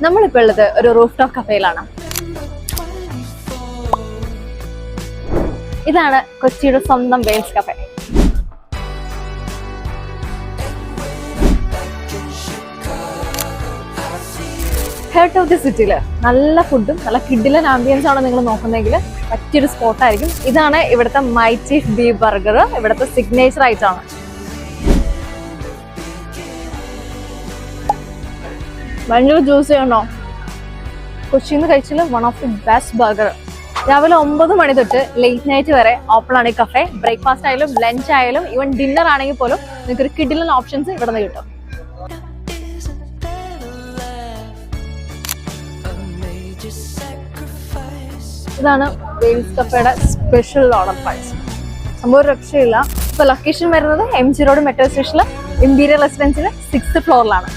നമ്മളിപ്പോൾ ഉള്ളത് ഒരു റൂഫ് ടോപ്പ് കഫേയിലാണ്. ഇതാണ് കൊച്ചിയുടെ സ്വന്തം Wales cafe. Heart of the സിറ്റിയിൽ നല്ല ഫുഡും നല്ല കിഡിലൻ ആംബിയൻസ് ആണ് നിങ്ങൾ നോക്കുന്നതെങ്കിൽ പറ്റിയൊരു സ്പോട്ടായിരിക്കും. ഇതാണ് ഇവിടുത്തെ മൈ ചീഫ് ബീഫ് ബർഗർ. ഇവിടുത്തെ സിഗ്നേച്ചർ ആയിട്ടാണ്. ഭയങ്കര ജ്യൂസി ആണോ? കൊച്ചിയിൽ നിന്ന് കഴിച്ചാൽ one of the best burger. രാവിലെ 9 മണി തൊട്ട് ലേറ്റ് നൈറ്റ് വരെ ഓപ്പൺ ആണ് ഈ കഫേ. ബ്രേക്ക്ഫാസ്റ്റ് ആയാലും ലഞ്ച് ആയാലും ഈവൻ ഡിന്നർ ആണെങ്കിൽ പോലും നിങ്ങൾക്ക് ഒരു കിഡിലൻ ഓപ്ഷൻസ് ഇവിടെ നിന്ന് കിട്ടും. ഇതാണ് വെയിൽസ് കഫേയുടെ സ്പെഷ്യൽ ഓർഡർ പ്രൈസ്. സംഭവം രക്ഷയില്ല. ഇപ്പൊ ലൊക്കേഷൻ വരുന്നത് MG റോഡ് മെട്രോ സ്റ്റേഷനിൽ ഇമ്പീരിയൽ റെസിഡൻസിലെ 6th ഫ്ലോറിലാണ്.